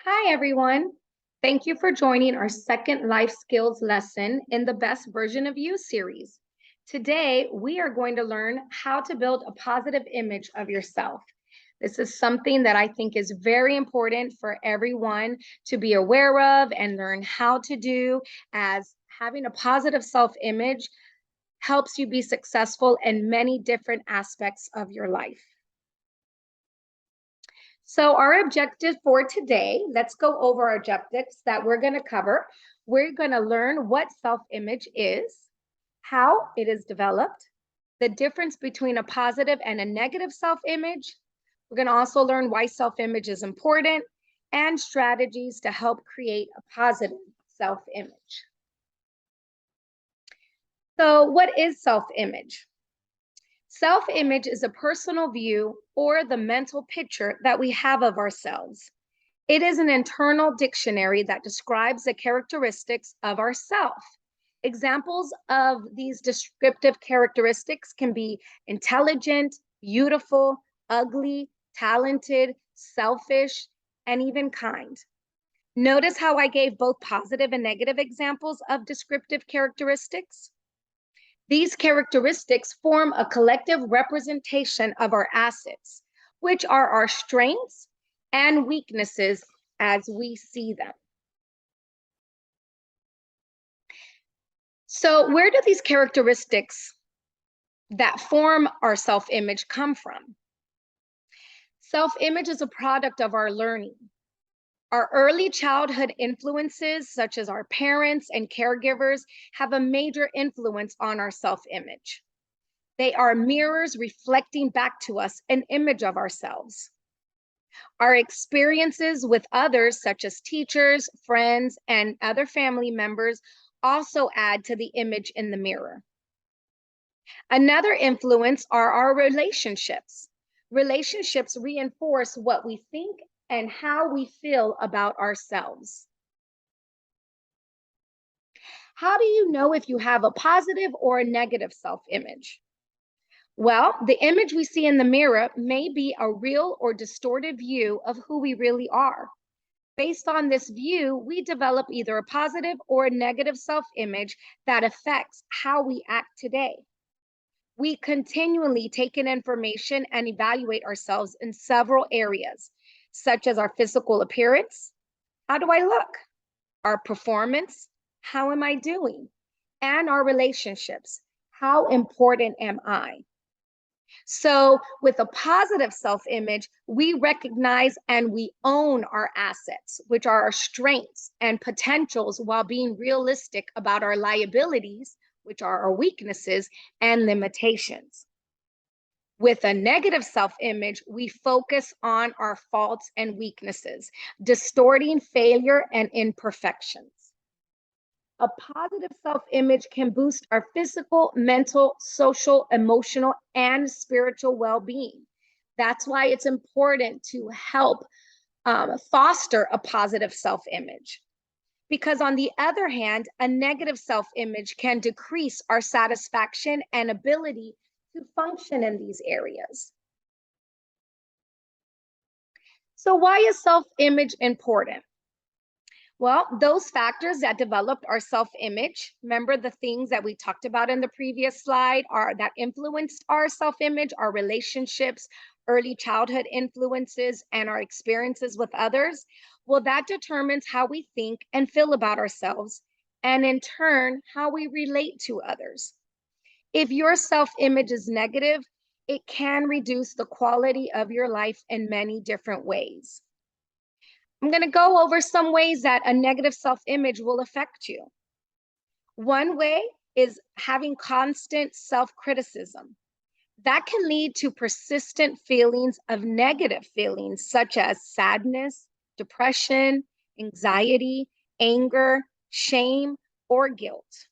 Hi, everyone. Thank you for joining our second life skills lesson in the Best Version of You series. Today, we are going to learn how to build a positive image of yourself. This is something that I think is very important for everyone to be aware of and learn how to do, as having a positive self image helps you be successful in many different aspects of your life. So our objective for today, let's go over our objectives that we're going to cover. We're going to learn what self-image is, how it is developed, the difference between a positive and a negative self-image. We're going to also learn why self-image is important and strategies to help create a positive self-image. So what is self-image? Self-image is a personal view or the mental picture that we have of ourselves. It is an internal dictionary that describes the characteristics of ourself. Examples of these descriptive characteristics can be intelligent, beautiful, ugly, talented, selfish, and even kind. Notice how I gave both positive and negative examples of descriptive characteristics. These characteristics form a collective representation of our assets, which are our strengths and weaknesses as we see them. So, where do these characteristics that form our self-image come from? Self-image is a product of our learning. Our early childhood influences, such as our parents and caregivers, have a major influence on our self-image. They are mirrors reflecting back to us an image of ourselves. Our experiences with others, such as teachers, friends, and other family members, also add to the image in the mirror. Another influence are our relationships. Relationships reinforce what we think and how we feel about ourselves. How do you know if you have a positive or a negative self-image? Well, the image we see in the mirror may be a real or distorted view of who we really are. Based on this view, we develop either a positive or a negative self-image that affects how we act today. We continually take in information and evaluate ourselves in several areas, such as our physical appearance. How do I look? Our performance. How am I doing? And our relationships. How important am I? So, with a positive self image, we recognize and we own our assets, which are our strengths and potentials, while being realistic about our liabilities, which are our weaknesses and limitations. With a negative self image, we focus on our faults and weaknesses, distorting failure and imperfections. A positive self image can boost our physical, mental, social, emotional, and spiritual well being. That's why it's important to help foster a positive self image. Because, on the other hand, a negative self image can decrease our satisfaction and ability to function in these areas. So, why is self image important? Well, those factors that developed our self-image, remember the things that we talked about in the previous slide are that influenced our self-image, our relationships, early childhood influences, and our experiences with others. Well, that determines how we think and feel about ourselves, and in turn, how we relate to others. If your self-image is negative, it can reduce the quality of your life in many different ways. I'm going to go over some ways that a negative self-image will affect you. One way is having constant self-criticism. That can lead to persistent feelings of negative feelings, such as sadness, depression, anxiety, anger, shame, or guilt.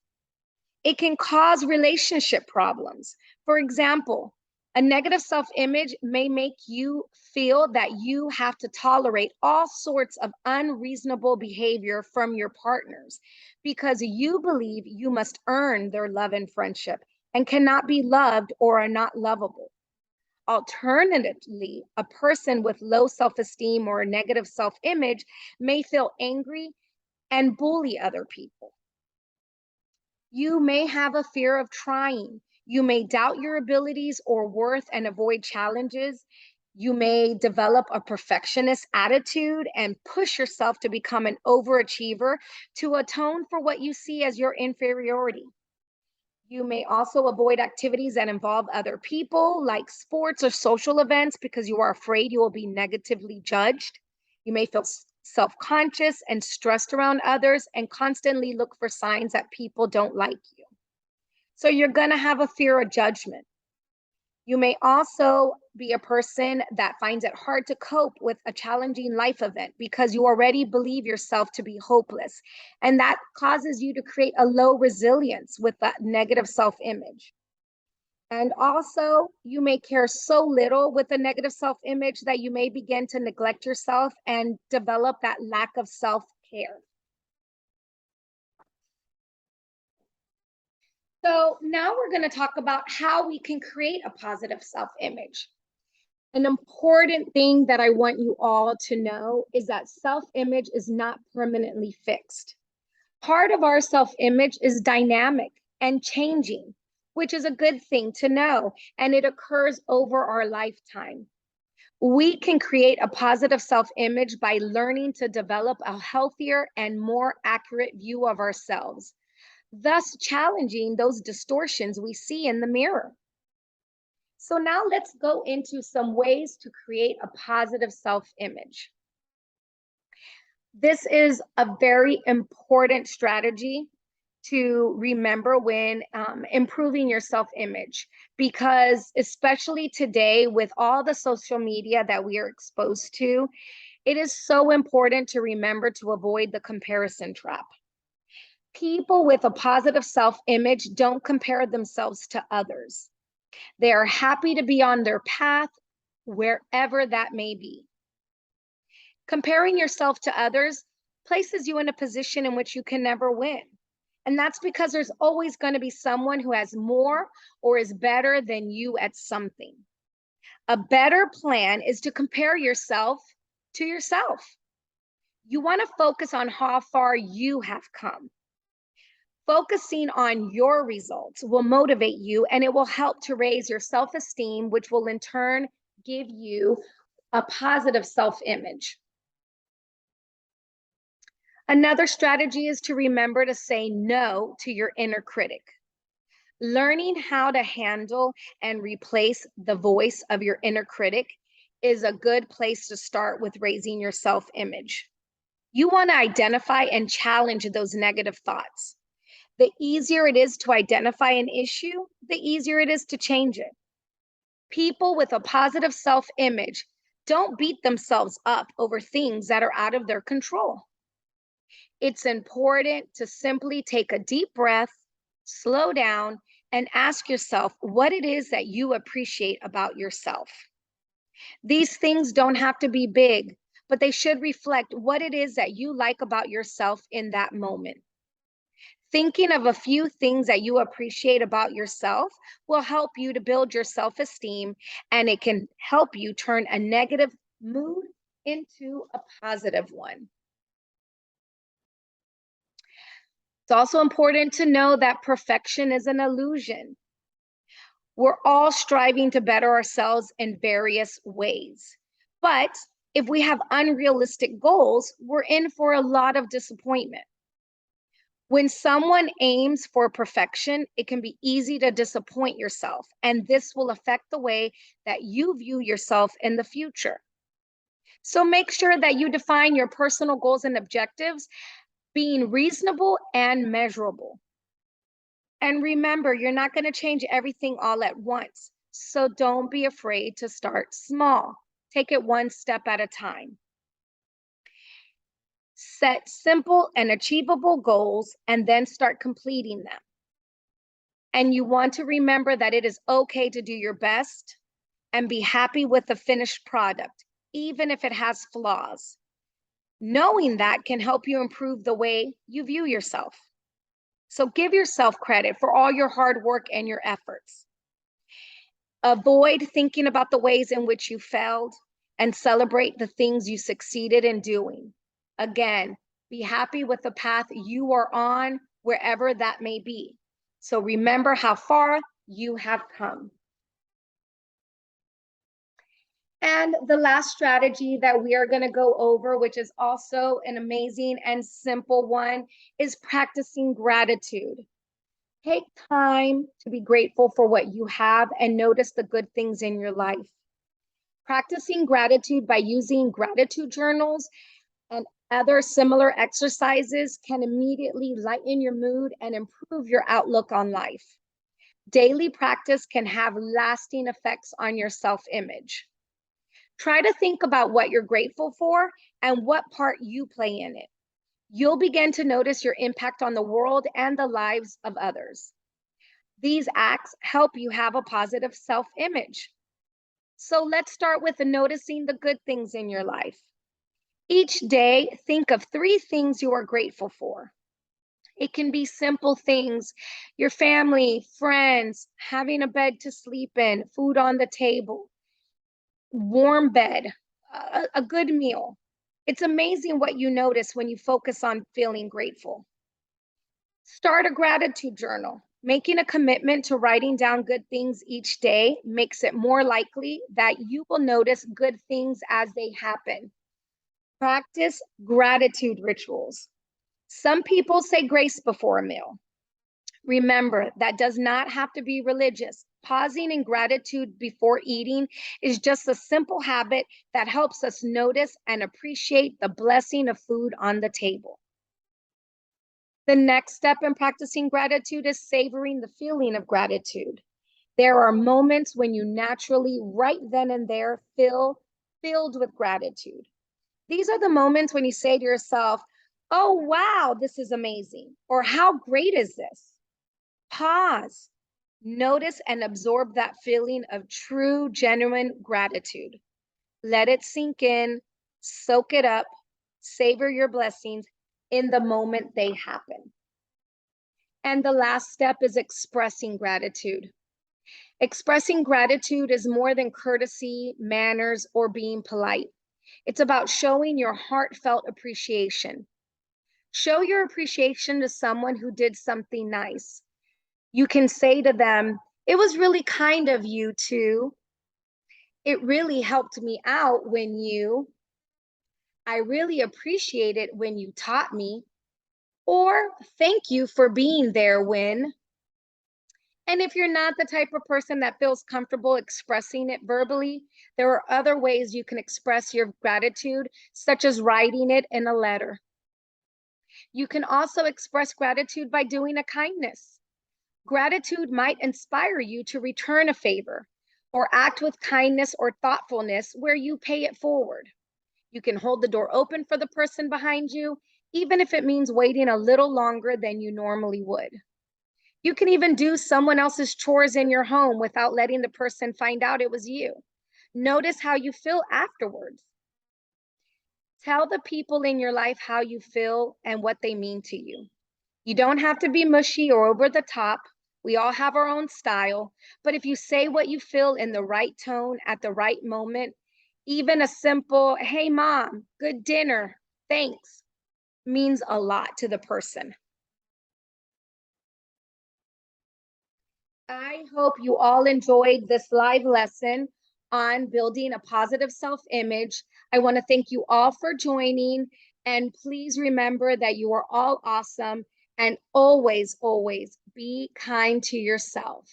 It can cause relationship problems. For example, a negative self image may make you feel that you have to tolerate all sorts of unreasonable behavior from your partners because you believe you must earn their love and friendship and cannot be loved or are not lovable. Alternatively, a person with low self-esteem or a negative self-image may feel angry and bully other people. You may have a fear of trying. You may doubt your abilities or worth and avoid challenges. You may develop a perfectionist attitude and push yourself to become an overachiever to atone for what you see as your inferiority. You may also avoid activities that involve other people, like sports or social events, because you are afraid you will be negatively judged. You may feel self conscious and stressed around others and constantly look for signs that people don't like you. So you're going to have a fear of judgment. You may also be a person that finds it hard to cope with a challenging life event because you already believe yourself to be hopeless. And that causes you to create a low resilience with that negative self-image. And also, you may care so little with a negative self-image that you may begin to neglect yourself and develop that lack of self-care. So now we're going to talk about how we can create a positive self-image. An important thing that I want you all to know is that self-image is not permanently fixed. Part of our self-image is dynamic and changing, which is a good thing to know, and it occurs over our lifetime. We can create a positive self-image by learning to develop a healthier and more accurate view of ourselves, thus challenging those distortions we see in the mirror. So now let's go into some ways to create a positive self-image. This is a very important strategy to remember when improving your self-image, because especially today with all the social media that we are exposed to, it is so important to remember to avoid the comparison trap. People with a positive self-image don't compare themselves to others. They are happy to be on their path, wherever that may be. Comparing yourself to others places you in a position in which you can never win. And that's because there's always going to be someone who has more or is better than you at something. A better plan is to compare yourself to yourself. You want to focus on how far you have come. Focusing on your results will motivate you, and it will help to raise your self-esteem, which will in turn give you a positive self-image. Another strategy is to remember to say no to your inner critic. Learning how to handle and replace the voice of your inner critic is a good place to start with raising your self-image. You want to identify and challenge those negative thoughts. The easier it is to identify an issue, the easier it is to change it. People with a positive self-image don't beat themselves up over things that are out of their control. It's important to simply take a deep breath, slow down, and ask yourself what it is that you appreciate about yourself. These things don't have to be big, but they should reflect what it is that you like about yourself in that moment. Thinking of a few things that you appreciate about yourself will help you to build your self-esteem, and it can help you turn a negative mood into a positive one. It's also important to know that perfection is an illusion. We're all striving to better ourselves in various ways. But if we have unrealistic goals, we're in for a lot of disappointment. When someone aims for perfection, it can be easy to disappoint yourself, and this will affect the way that you view yourself in the future. So make sure that you define your personal goals and objectives, being reasonable and measurable. And remember, you're not going to change everything all at once, so don't be afraid to start small. Take it one step at a time. Set simple and achievable goals and then start completing them. And you want to remember that it is okay to do your best and be happy with the finished product, even if it has flaws. Knowing that can help you improve the way you view yourself. So give yourself credit for all your hard work and your efforts. Avoid thinking about the ways in which you failed and celebrate the things you succeeded in doing. Again, be happy with the path you are on, wherever that may be. So remember how far you have come. And the last strategy that we are going to go over, which is also an amazing and simple one, is practicing gratitude. Take time to be grateful for what you have and notice the good things in your life. Practicing gratitude by using gratitude journals and other similar exercises can immediately lighten your mood and improve your outlook on life. Daily practice can have lasting effects on your self-image. Try to think about what you're grateful for and what part you play in it. You'll begin to notice your impact on the world and the lives of others. These acts help you have a positive self-image. So let's start with noticing the good things in your life. Each day, think of 3 things you are grateful for. It can be simple things, your family, friends, having a bed to sleep in, food on the table, warm bed, a good meal. It's amazing what you notice when you focus on feeling grateful. Start a gratitude journal. Making a commitment to writing down good things each day makes it more likely that you will notice good things as they happen. Practice gratitude rituals. Some people say grace before a meal. Remember, that does not have to be religious. Pausing in gratitude before eating is just a simple habit that helps us notice and appreciate the blessing of food on the table. The next step in practicing gratitude is savoring the feeling of gratitude. There are moments when you naturally, right then and there, feel filled with gratitude. These are the moments when you say to yourself, oh, wow, this is amazing, or how great is this? Pause, notice and absorb that feeling of true, genuine gratitude. Let it sink in, soak it up, savor your blessings in the moment they happen. And the last step is expressing gratitude. Expressing gratitude is more than courtesy, manners, or being polite. It's about showing your heartfelt appreciation. Show your appreciation to someone who did something nice. You can say to them, it was really kind of you to. It really helped me out when you. I really appreciate it when you taught me. Or thank you for being there when. And if you're not the type of person that feels comfortable expressing it verbally, there are other ways you can express your gratitude, such as writing it in a letter. You can also express gratitude by doing a kindness. Gratitude might inspire you to return a favor or act with kindness or thoughtfulness where you pay it forward. You can hold the door open for the person behind you, even if it means waiting a little longer than you normally would. You can even do someone else's chores in your home without letting the person find out it was you. Notice how you feel afterwards. Tell the people in your life how you feel and what they mean to you. You don't have to be mushy or over the top. We all have our own style, but if you say what you feel in the right tone at the right moment, even a simple, hey mom, good dinner, thanks, means a lot to the person. I hope you all enjoyed this live lesson on building a positive self-image. I want to thank you all for joining, and please remember that you are all awesome, and always, always be kind to yourself.